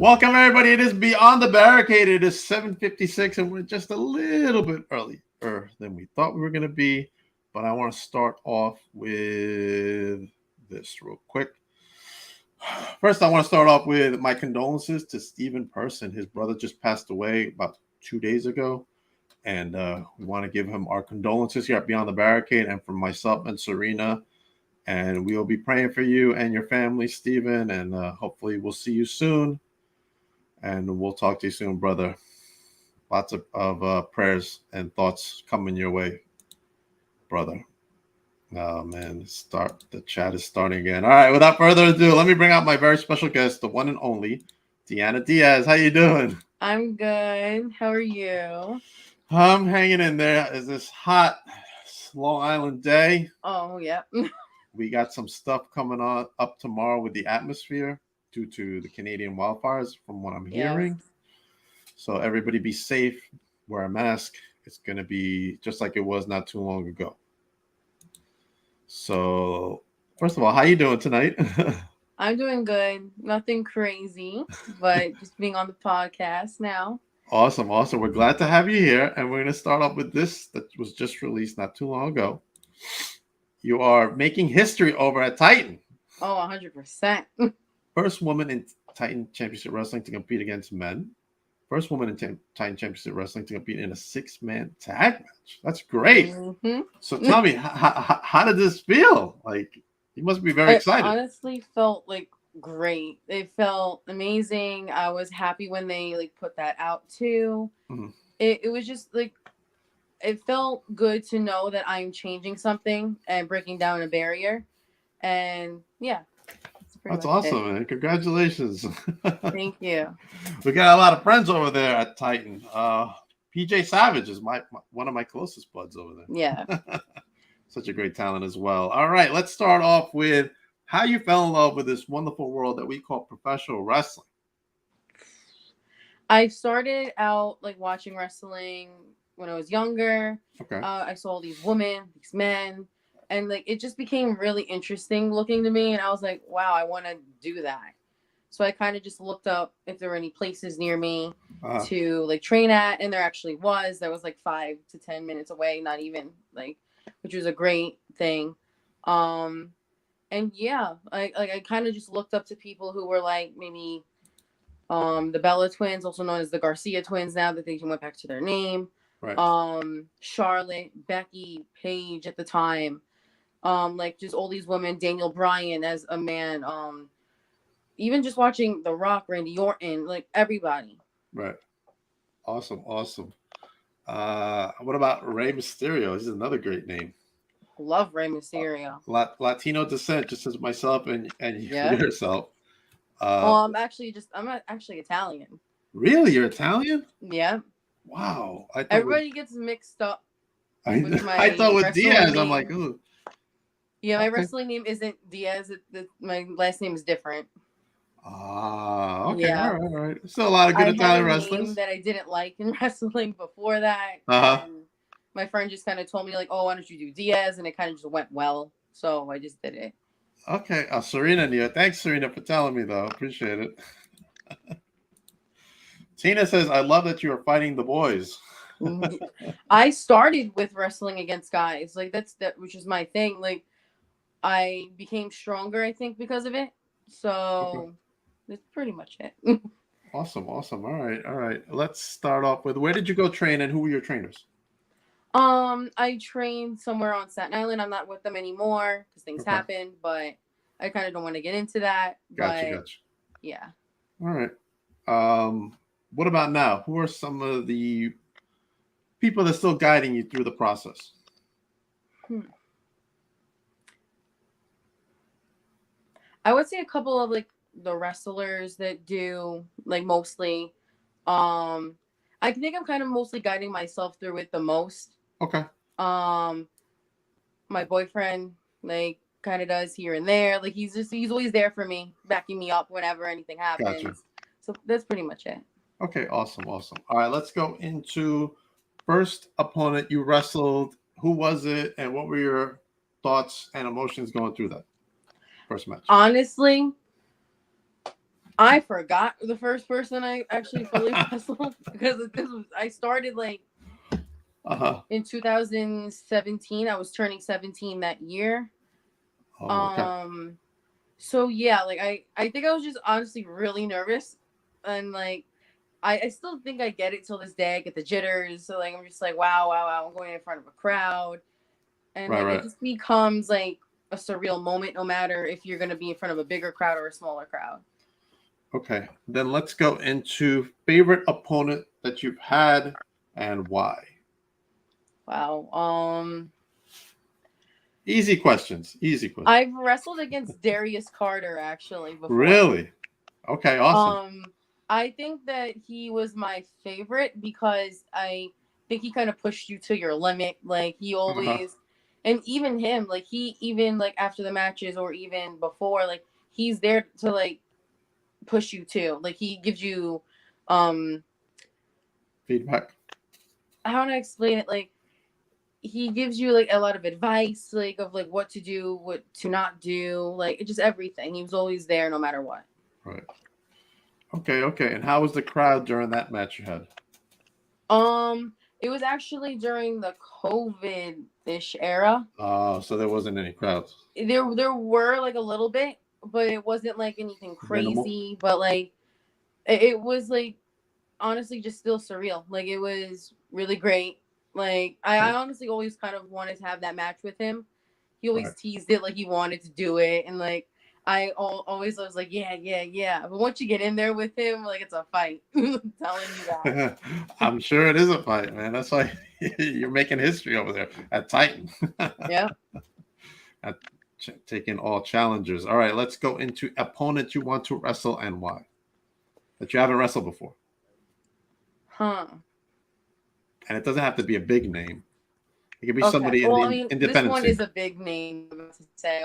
Welcome everybody. It is Beyond the Barricade. It is 7:56 and we're just a little bit earlier than we thought we were going to be. But I want to start off with this real quick. First, I want to start off with my condolences to Steven Person. His brother just passed away about 2 days ago. And we want to give him our condolences here at Beyond the Barricade and from myself and Serena. And we will be praying for you and your family, Steven. And hopefully we'll see you soon. And we'll talk to you soon, brother. Lots of prayers and thoughts coming your way, brother. Oh, man. The chat is starting again. All right. Without further ado, let me bring out my very special guest, the one and only Deanna Diaz. How you doing? I'm good. How are you? I'm hanging in there. It's this hot Long Island day. Oh, yeah. We got some stuff coming on up tomorrow with the atmosphere due to the Canadian wildfires, from what I'm hearing. So everybody be safe, wear a mask. It's going to be just like it was not too long ago. So first of all, how you doing tonight? I'm doing good. Nothing crazy, but just being on the podcast now. Awesome. We're glad to have you here. And we're going to start off with this that was just released not too long ago. You are making history over at Titan. Oh, 100%. First woman in Titan Championship Wrestling to compete against men. First woman in Titan Championship Wrestling to compete in a 6-man tag match. That's great. Mm-hmm. So tell me, how did this feel? Like, you must be very excited. It honestly felt like great. It felt amazing. I was happy when they put that out too. Mm-hmm. It was just it felt good to know that I'm changing something and breaking down a barrier. And yeah. That's awesome, man. Congratulations. Thank you. We got a lot of friends over there at Titan. PJ Savage is one of my closest buds over there. Yeah. Such a great talent as well. All right, let's start off with how you fell in love with this wonderful world that we call professional wrestling. I started out watching wrestling when I was younger. Okay. I saw these women, these men. And it just became really interesting looking to me. And I was like, wow, I want to do that. So I kind of just looked up if there were any places near me to train at. And there actually was. There was 5 to 10 minutes away, not even which was a great thing. And yeah, I kind of just looked up to people who were maybe the Bella twins, also known as the Garcia twins now that they went back to their name. Right. Charlotte, Becky, Paige at the time. Just all these women, Daniel Bryan as a man, even just watching The Rock, Randy Orton, everybody. Right. Awesome. What about Rey Mysterio? This is another great name. Love Rey Mysterio. Latino descent, just as myself and yourself. I'm actually Italian. Really? You're Italian? Yeah. Wow. Everybody gets mixed up. I thought with Diaz, I'm like, ooh. Yeah, my wrestling name isn't Diaz. My last name is different. Okay. Yeah. All right. Still a lot of good Italian wrestlers. I had a name that I didn't like in wrestling before that. And my friend just kind of told me oh, why don't you do Diaz? And it kind of just went well. So I just did it. Okay. Serena knew it. Thanks, Serena, for telling me, though. Appreciate it. Tina says, I love that you are fighting the boys. I started with wrestling against guys. Which is my thing. I became stronger, I think, because of it. So that's pretty much it. Awesome. All right. Let's start off with, where did you go train and who were your trainers? I trained somewhere on Staten Island. I'm not with them anymore because things happened, but I kind of don't want to get into that. Gotcha. Yeah. All right. What about now? Who are some of the people that are still guiding you through the process? I would say a couple of the wrestlers that do mostly. I think I'm kind of mostly guiding myself through it the most. Okay. My boyfriend kind of does here and there. He's always there for me, backing me up whenever anything happens. Gotcha. So that's pretty much it. Okay, awesome. All right, let's go into first opponent you wrestled. Who was it, and what were your thoughts and emotions going through that first match? Honestly, I forgot the first person I actually fully wrestled because I started like Uh-huh. in 2017. I was turning 17 that year. Oh, okay. Um, so yeah, like I think I was just honestly really nervous, and like I still think I get it till this day. I get the jitters, so like I'm just like wow, wow, wow. I'm going in front of a crowd, and Right, like it right. just becomes like a surreal moment, no matter if you're gonna be in front of a bigger crowd or a smaller crowd. Okay. Then let's go into favorite opponent that you've had and why. Wow. Easy questions. Easy questions. I've wrestled against Darius Carter actually before. Really? Okay, awesome. Um, I think that he was my favorite because I think he kind of pushed you to your limit. Like he Uh-huh. always, and even him, like he even like after the matches or even before, like he's there to like push you too. Like he gives you, um, Feedback. how do I explain it? Like he gives you like a lot of advice, like of like what to do, what to not do, like just everything. He was always there no matter what. Right. Okay, okay. And how was the crowd during that match you had? It was actually during the COVID-ish era. So there wasn't any crowds. There were like a little bit, but it wasn't like anything Minimal. crazy. But like it was like honestly just still surreal. Like it was really great. Like I Okay. honestly always kind of wanted to have that match with him. He always Right. teased it like he wanted to do it, and like always was like yeah, yeah, yeah. But once you get in there with him, like it's a fight. I'm telling you that. I'm sure it is a fight, man. That's why you're making history over there at Titan. Yeah. At taking all challengers. All right, let's go into opponent you want to wrestle and why. That you haven't wrestled before. Huh. And it doesn't have to be a big name. It could be Okay. somebody in Well, I the mean, this independent one scene. is a big name I'm about to say.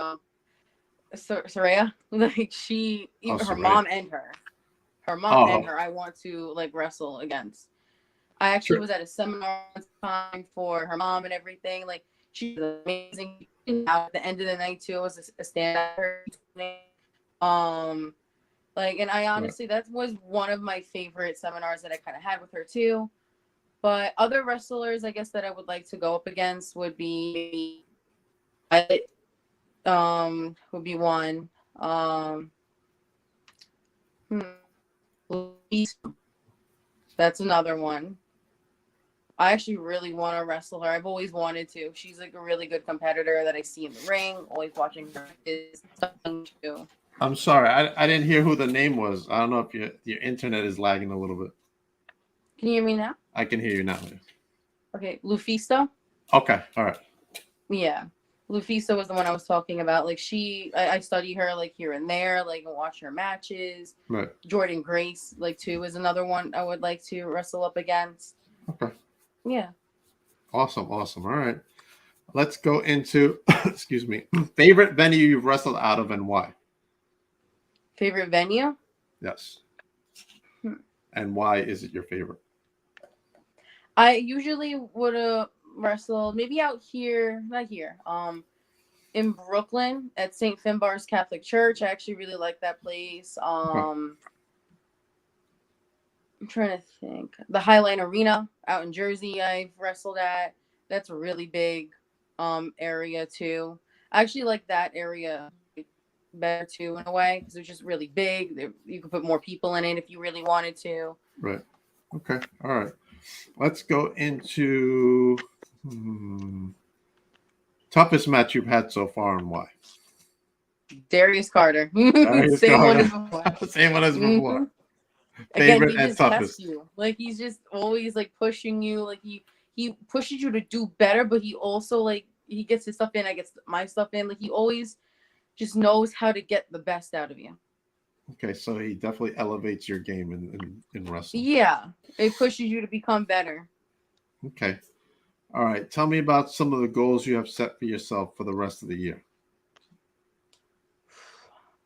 Soraya, like she, Oh, even Saray. her mom and Oh, her, I want to like wrestle against. I actually sure. was at a seminar one time for her mom and everything. Like she's amazing. At the end of the night too, I was a stand up. Like, and I Right. honestly, that was one of my favorite seminars that I kind of had with her too. But other wrestlers, I guess that I would like to go up against would be Violet, would be one. Um, Louise, that's another one. I actually really want to wrestle her. I've always wanted to. She's like a really good competitor that I see in the ring. Always watching her too. I'm sorry. I didn't hear who the name was. I don't know if your internet is lagging a little bit. Can you hear me now? I can hear you now. Okay, Lufisto. Okay. All right. Yeah, Lufisto was the one I was talking about. Like I study her like here and there, like and watch her matches. Right. Jordan Grace, like too, is another one I would like to wrestle up against. Okay. Yeah. Awesome. Awesome. All right. Let's go into, excuse me, favorite venue you've wrestled out of and why? Favorite venue? Yes. Hmm. And why is it your favorite? I usually would wrestle maybe out here, not here. In Brooklyn at St. Finbar's Catholic Church. I actually really like that place. Okay. I'm trying to think. The Highline Arena out in Jersey, I've wrestled at. That's a really big area too. I actually like that area better too in a way because it's just really big. You could put more people in it if you really wanted to. Right. Okay. All right. Let's go into toughest match you've had so far and why. Darius Carter. Darius Same one Carter. as before. Same one as Hmm. before. Again, Favorite he and just tests toughest. you. Like he's just always like pushing you. Like he pushes you to do better, but he also like he gets his stuff in. I get my stuff in. Like he always just knows how to get the best out of you. Okay, so he definitely elevates your game in wrestling. Yeah, it pushes you to become better. Okay. All right. Tell me about some of the goals you have set for yourself for the rest of the year.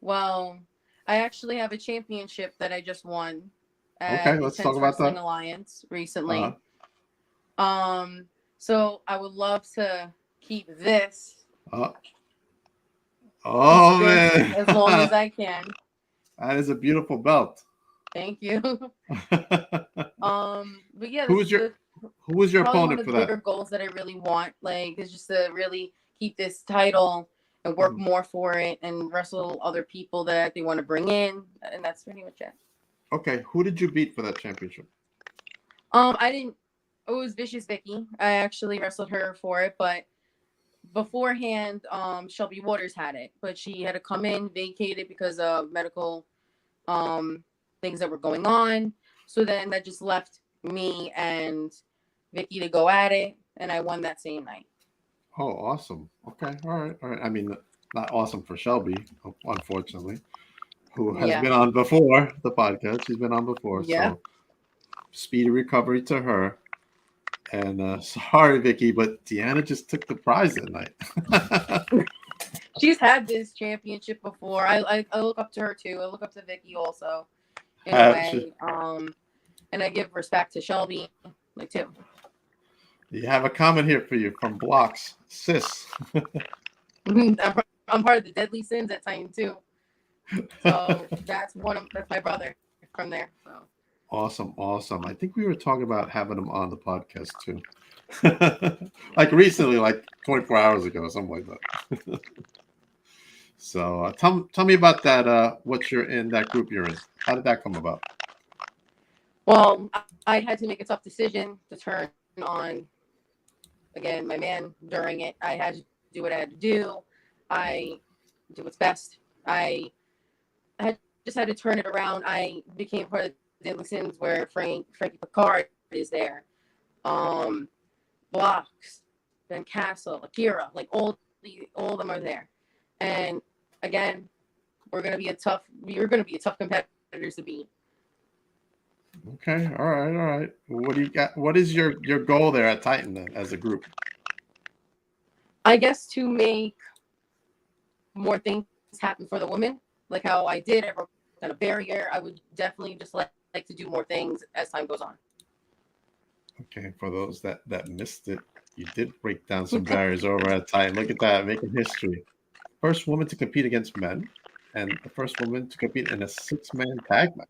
Well, I actually have a championship that I just won Okay, at let's talk Intense about Wrestling that. Alliance Uh, recently. So I would love to keep uh, keep oh this man. as long as I can. That is a beautiful belt. Thank you. But yeah, Who was your the Who was your probably one opponent of for the that? bigger goals that I really want. Like, is just to really keep this title and work Mhm. more for it and wrestle other people that they want to bring in, and that's pretty much it. Okay, who did you beat for that championship? I didn't. It was Vicious Vicky. I actually wrestled her for it, but beforehand, Shelby Waters had it, but she had to come in, vacate it because of medical um things that were going on. So then that just left me and Vicky to go at it, and I won that same night. Oh, awesome. Okay, all right. I mean, not awesome for Shelby, unfortunately, who has Yeah, been on before the podcast. She's been on before, yeah. so speedy recovery to her. And sorry, Vicky, but Deanna just took the prize that night. She's had this championship before. I look up to her too. I look up to Vicky also in a She- way. And I give respect to Shelby like too. you have a comment here for you from Blocks Sis. I'm part of the Deadly Sins at Titan too. So that's my brother from there. So Awesome, awesome. I think we were talking about having him on the podcast too. Like recently, like 24 hours ago, something like that. So tell me about that. What you're in that group you're in? How did that come about? well, I had to make a tough decision to turn on again my man during it. I had to do what I had to do. I do what's best. I had just had to turn it around. I became part of the Deadly Sins where Frankie Picard is there. Um Blocks, Van Castle, Akira, like all of them are there. And again, you're gonna be a tough competitors to beat. Okay, all right. What do you got? What is your goal there at Titan then, as a group? I guess to make more things happen for the women, like how I did, I broke down a barrier. I would definitely just like to do more things as time goes on. Okay, for those that missed it, you did break down some barriers over at Titan. Look at that, making history. First woman to compete against men, and the first woman to compete in a six-man tag match.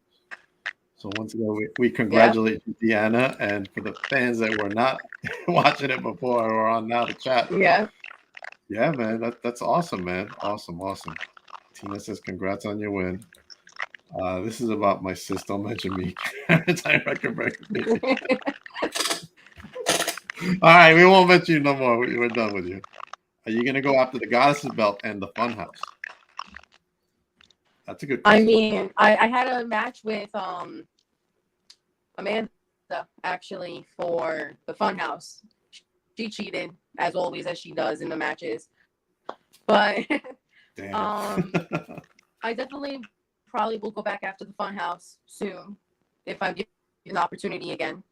So once again, we Yeah. congratulate you, Deanna, and for the fans that were not watching it before or on now the chat. Yeah. Yeah, man, that's awesome, man. Awesome, awesome. Tina says, "Congrats on your win." This is about my sis. Don't mention me. Time record breaker. All right, we won't mention you no more. We're done with you. Are you gonna go after the goddess's belt and the funhouse? That's a good I question. mean, I had a match with Amanda actually for the Funhouse. She cheated as always, as she does in the matches. But Damn. I definitely probably will go back after the Funhouse soon if I'm given an opportunity again.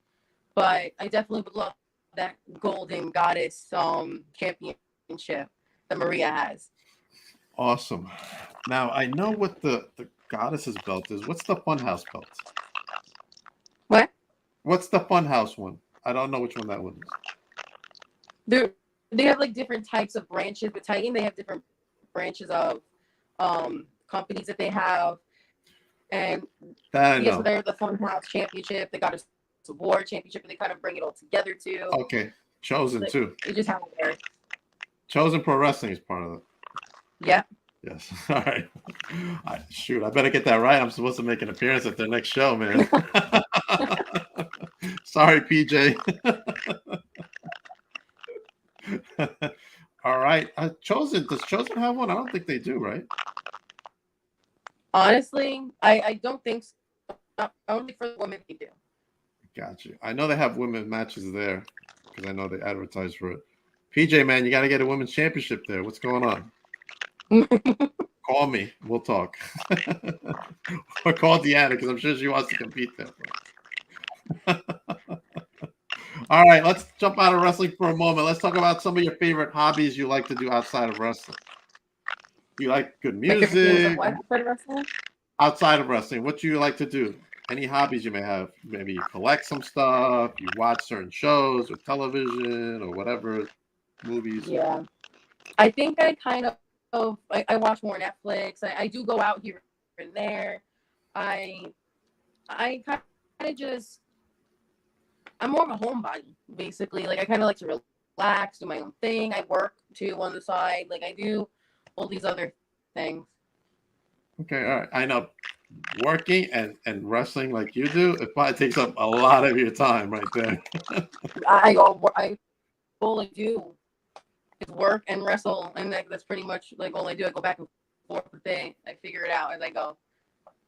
But I definitely would love that Golden Goddess championship that Maria has. Awesome. Now I know what the goddess's belt is. What's the funhouse belt? What? What's the funhouse one? I don't know which one that one is. They have like different types of branches with Titan. They have different branches of companies that they have. And That I yes, so know. they're the Funhouse Championship. They got a award championship, and they kind of bring it all together too. Okay. Chosen Like, too. it just how it works. Chosen Pro Wrestling is part of it. Yeah. Yes. All right. Shoot, I better get that right. I'm supposed to make an appearance at their next show, man. Sorry, PJ. All right. Chosen. Does Chosen have one? I don't think they do, right? Honestly, I don't think so. Only for the women they do. Got you. I know they have women's matches there because I know they advertise for it. PJ, man, you got to get a women's championship there. What's going on? Call me. We'll talk. Or call Deanna because I'm sure she wants to compete there. All right, let's jump out of wrestling for a moment. Let's talk about some of your favorite hobbies you like to do outside of wrestling. You like good music? Outside of wrestling, what do you like to do? Any hobbies you may have? Maybe you collect some stuff, you watch certain shows or television or whatever, movies. Yeah. I think I kind of I watch more Netflix. I do go out here and and there. I kind of just, I'm more of a homebody, basically. Like, I kind of like to relax, do my own thing. I work too on the side. Like, I do all these other things. Okay, all right. I know working and wrestling like you do, it probably takes up a lot of your time right there. I only do is work and wrestle, and that's pretty much like all I do. I go back and forth with it. I figure it out as I go.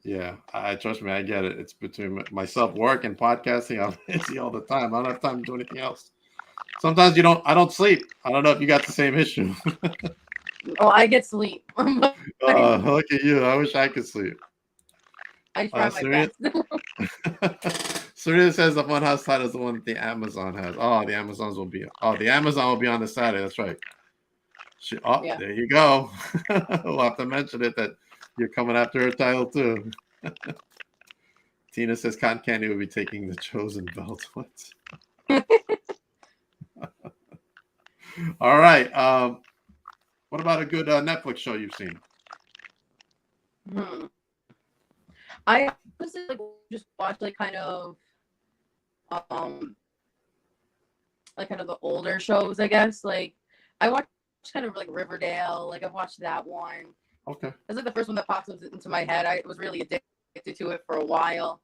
Yeah, I trust me, I get it. It's between myself, work, and podcasting. I'm busy all the time. I don't have time to do anything else. Sometimes I don't sleep. I don't know if you got the same issue. Oh, I get sleep. Look at you. I wish I could sleep. I try my best. Serena says the Funhouse title is the one that the Amazon has. Oh, the Amazons will be. Oh, the Amazon will be on the Saturday. That's right. Yeah. There you go. We'll have to mention it that you're coming after her title too. Tina says Cotton Candy will be taking the Chosen belt. What? All right. What about a good Netflix show you've seen? I honestly just watched like kind of the older shows, I guess. Like I watched kind of like Riverdale. Like I've watched that one. Okay. That's like the first one that pops into my head. I was really addicted to it for a while.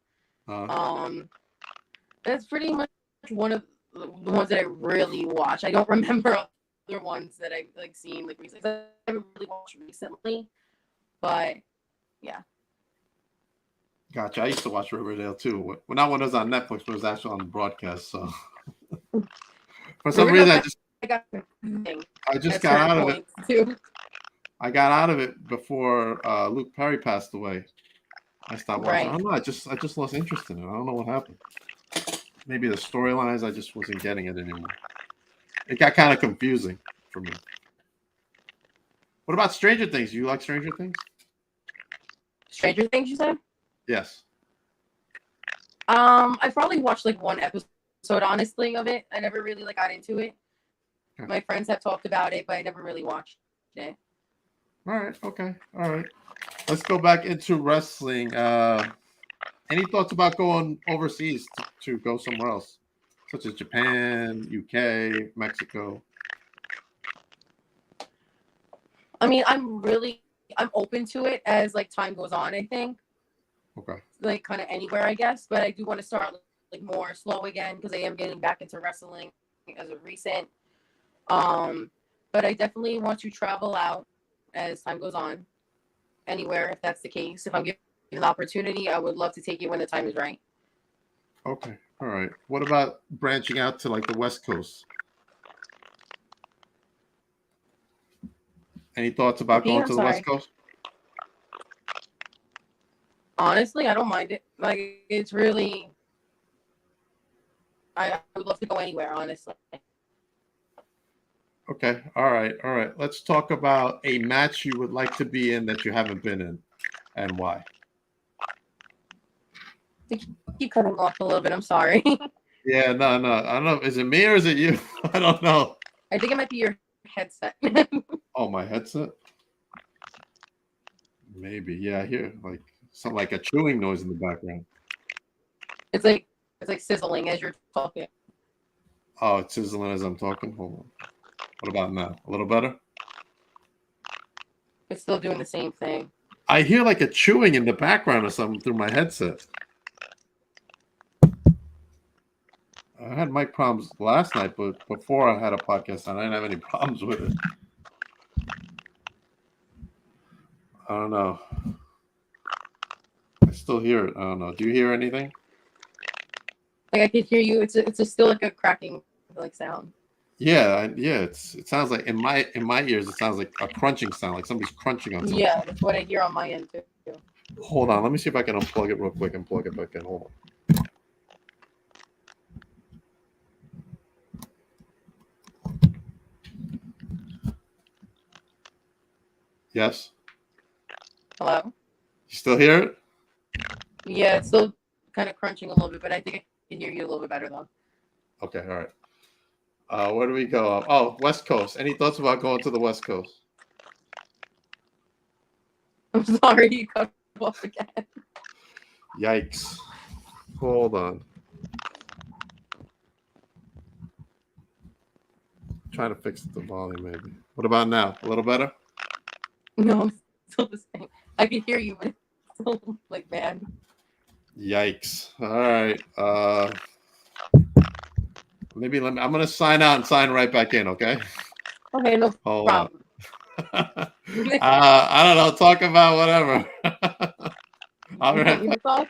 That's pretty much one of the ones that I really watch. I don't remember other ones that I've like seen like recently. I haven't really watched recently, but yeah. Gotcha. I used to watch Riverdale too. Well, not when it was on Netflix, but it was actually on the broadcast. So for some reason, I just got out of it. Too. I got out of it before Luke Perry passed away. I stopped watching. I don't know. I just lost interest in it. I don't know what happened. Maybe the storylines. I just wasn't getting it anymore. It got kind of confusing for me. What about Stranger Things? Do you like Stranger Things? Stranger Things, you said? Yes. I probably watched like one episode, honestly, of it. I never really like got into it. Okay. My friends have talked about it, but I never really watched it. All right. Okay. All right. Let's go back into wrestling. Any thoughts about going overseas to go somewhere else, such as Japan, UK, Mexico? I mean, I'm open to it as like time goes on, I think. Okay. Like kind of anywhere, I guess, but I do want to start like more slow again because I am getting back into wrestling as of recent. But I definitely want to travel out as time goes on, anywhere if that's the case. If I'm given an opportunity, I would love to take it when the time is right. Okay. All right. What about branching out to like the West Coast? Any thoughts about going to the West Coast? Honestly, I don't mind it. Like, it's really, I would love to go anywhere, honestly. Okay. All right. All right. Let's talk about a match you would like to be in that you haven't been in and why. I keep cutting off a little bit. I'm sorry. Yeah, no. I don't know. Is it me or is it you? I don't know. I think it might be your headset. Oh, my headset? Maybe. Yeah, I hear like something like a chewing noise in the background. It's like sizzling as you're talking. Oh, it's sizzling as I'm talking. Hold on. What about now? A little better? It's still doing the same thing. I hear like a chewing in the background or something through my headset. I had mic problems last night, but before I had a podcast on, I didn't have any problems with it. I don't know. I still hear it. I don't know. Do you hear anything? Like I could hear you. It's still like a cracking like sound. Yeah. It sounds like in my ears it sounds like a crunching sound, like somebody's crunching on something. Yeah, that's what I hear on my end too. Hold on, let me see if I can unplug it real quick and plug it back in. Hold on. Yes. Hello. You still hear it? Yeah, it's still kind of crunching a little bit, but I think I can hear you a little bit better though. Okay, all right. Where do we go? Oh, West Coast. Any thoughts about going to the West Coast? I'm sorry, you cut off again. Yikes. Hold on. Trying to fix the volume, maybe. What about now? A little better? No, it's still the same. I can hear you, but it's still like bad. Yikes. All right. Maybe I'm going to sign out and sign right back in, okay? Okay, no Hold on. problem. I don't know. Talk about whatever. All You want right. me to talk?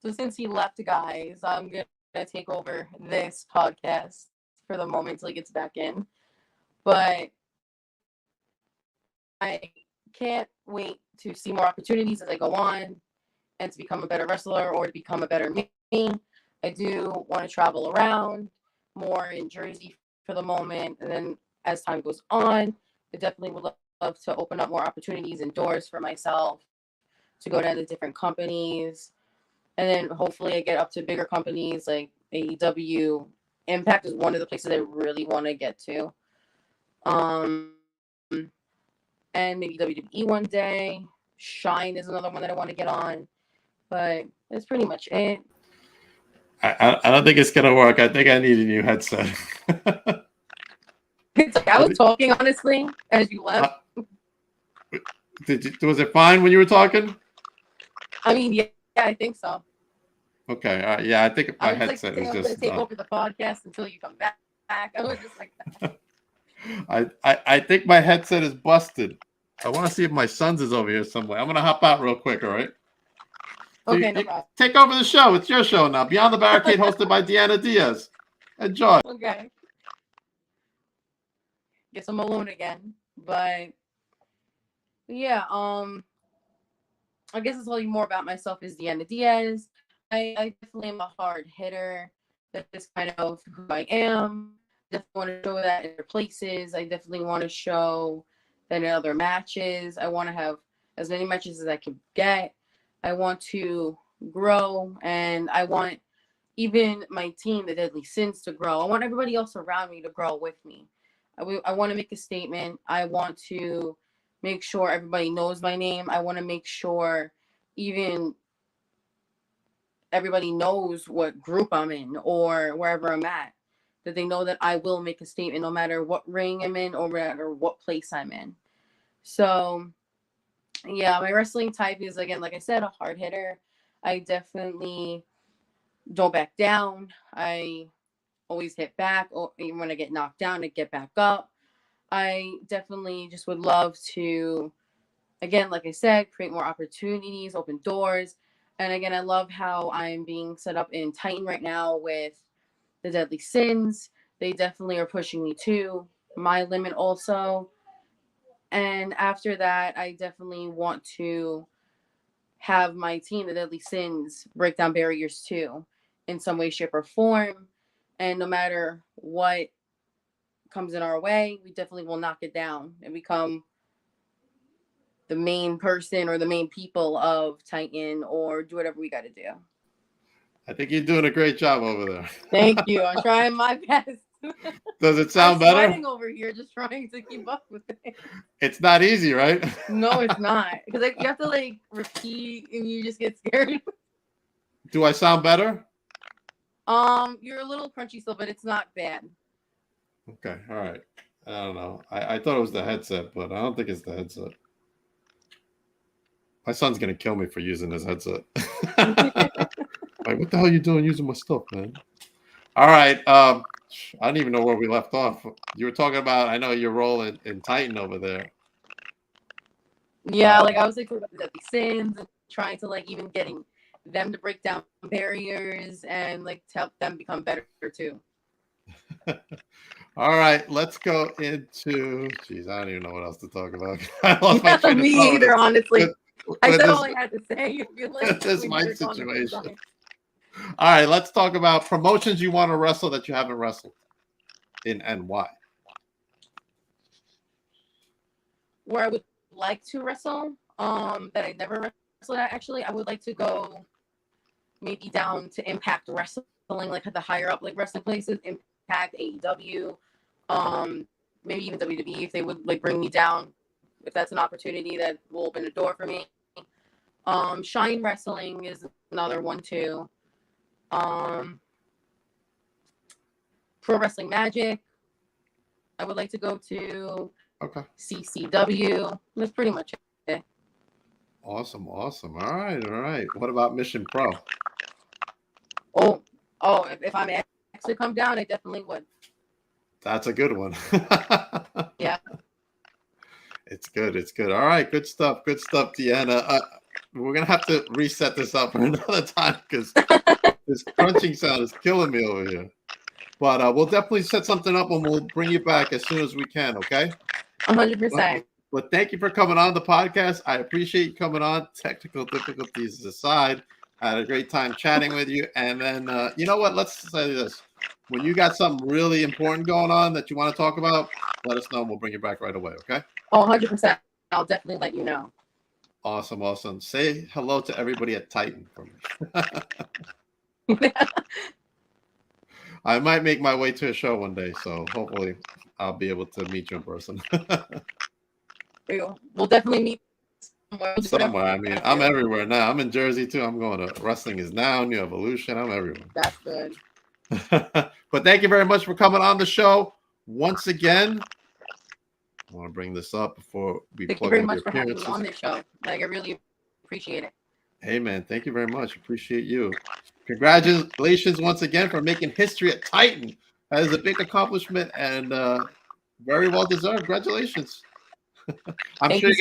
So since he left, guys, I'm gonna take over this podcast for the moment till he gets back in. But I can't wait to see more opportunities as I go on and to become a better wrestler or to become a better me. I do want to travel around more in Jersey for the moment. And then as time goes on, I definitely would love to open up more opportunities and doors for myself to go down to different companies. And then hopefully I get up to bigger companies like AEW. Impact is one of the places I really want to get to. And maybe WWE one day. Shine is another one that I want to get on. But that's pretty much it. I don't think it's going to work. I think I need a new headset. It's like I was talking honestly as you left. Was it fine when you were talking? I mean, yeah, I think so. Okay. All right. Yeah, I think my headset is I'm going to just. take over the podcast until you come back. I was just like that. I think my headset is busted. I want to see if my son's is over here somewhere. I'm going to hop out real quick. All right. Okay, no problem. Take over the show. It's your show now. Beyond the Barricade, hosted by Deanna Diaz. Enjoy. Okay. Guess I'm alone again, but yeah. I guess I'll tell you more about myself as Deanna Diaz. I definitely am a hard hitter. That is kind of who I am. Definitely want to show that in other places. I definitely want to show that in other matches. I want to have as many matches as I can get. I want to grow, and I want even my team, the Deadly Sins, to grow. I want everybody else around me to grow with me. I want to make a statement. I want to make sure everybody knows my name. I want to make sure even everybody knows what group I'm in or wherever I'm at, that they know that I will make a statement no matter what ring I'm in or no matter what place I'm in. So, yeah, my wrestling type is, again, like I said, a hard hitter. I definitely don't back down. I always hit back. Even when I get knocked down, I get back up. I definitely just would love to, again, like I said, create more opportunities, open doors. And again, I love how I'm being set up in Titan right now with the Deadly Sins. They definitely are pushing me to my limit also. And after that, I definitely want to have my team, the Deadly Sins, break down barriers too in some way, shape, or form. And no matter what comes in our way, we definitely will knock it down and become the main person or the main people of Titan or do whatever we got to do. I think you're doing a great job over there. Thank you. I'm trying my best. Does it sound I'm better? sweating over here just trying to keep up with it. It's not easy, right? No, it's not. Because you have to repeat and you just get scared. Do I sound better? You're a little crunchy still, but it's not bad. Okay, all right. I don't know. I thought it was the headset, but I don't think it's the headset. My son's gonna kill me for using his headset. Like, what the hell are you doing using my stuff, man? All right. I don't even know where we left off. You were talking about, I know your role in Titan over there. Yeah, I was talking about the Sins and trying to even getting them to break down barriers and to help them become better too. All right, let's go into. Jeez, I don't even know what else to talk about. I lost my train of Me thought either, honestly. I said this, all I had to say. This my situation. All right, let's talk about promotions you want to wrestle that you haven't wrestled in and why. Where I would like to wrestle, that I never wrestled at, actually, I would like to go maybe down to Impact Wrestling, like at the higher up like wrestling places, Impact, AEW, maybe even WWE if they would like bring me down. If that's an opportunity that will open the door for me. Shine Wrestling is another one too. Pro Wrestling Magic, I would like to go to. Okay. CCW. That's pretty much it. Awesome. All right. What about Mission Pro? Oh, if I'm asked to come down, I definitely would. That's a good one. Yeah. It's good. All right, good stuff, Deanna. We're gonna have to reset this up for another time because this crunching sound is killing me over here. But we'll definitely set something up and we'll bring you back as soon as we can. Okay. 100%. But thank you for coming on the podcast. I appreciate you coming on. Technical difficulties aside, I had a great time chatting with you. And then, you know what? Let's say this. When you got something really important going on that you want to talk about, let us know and we'll bring you back right away, okay? Oh, 100%. I'll definitely let you know. Awesome. Say hello to everybody at Titan for me. I might make my way to a show one day, so hopefully I'll be able to meet you in person. We'll definitely meet somewhere. I mean, I'm everywhere now. I'm in Jersey too. I'm going to Wrestling Is Now, New Evolution. I'm everywhere. That's good. But thank you very much for coming on the show once again. I want to bring this up before we thank you very much for having me on this show. Like, I really appreciate it. Hey man, thank you very much. Appreciate you. Congratulations once again for making history at Titan. That is a big accomplishment and very well deserved. Congratulations. I'm Thank sure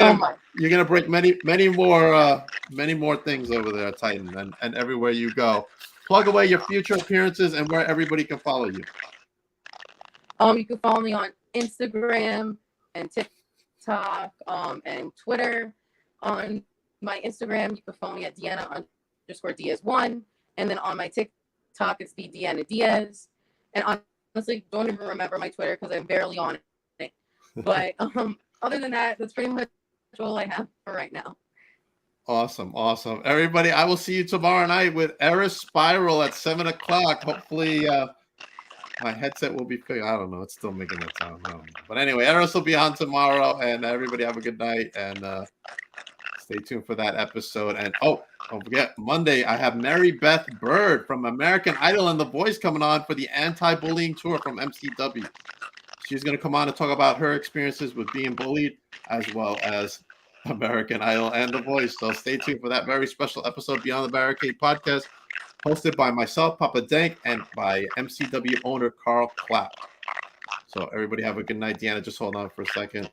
you're gonna break many more things over there at Titan and everywhere you go. Plug away your future appearances and where everybody can follow you. You can follow me on Instagram and TikTok and Twitter. On my Instagram, you can follow me at Deanna_Diaz1, and then on my TikTok, it's the Deanna Diaz. And honestly, don't even remember my Twitter because I'm barely on it. But other than that, that's pretty much all I have for right now. Awesome. Everybody, I will see you tomorrow night with Eris Spiral at 7:00. Hopefully, my headset will be fixed. I don't know. It's still making that sound. But anyway, Eris will be on tomorrow, and everybody have a good night, and stay tuned for that episode. And don't forget, Monday, I have Mary Beth Bird from American Idol and The Voice coming on for the anti-bullying tour from MCW. She's going to come on and talk about her experiences with being bullied, as well as American Idol and The Voice. So stay tuned for that very special episode Beyond the Barricade podcast, hosted by myself, Papa Dank, and by MCW owner Carl Clapp. So everybody have a good night. Deanna, just hold on for a second.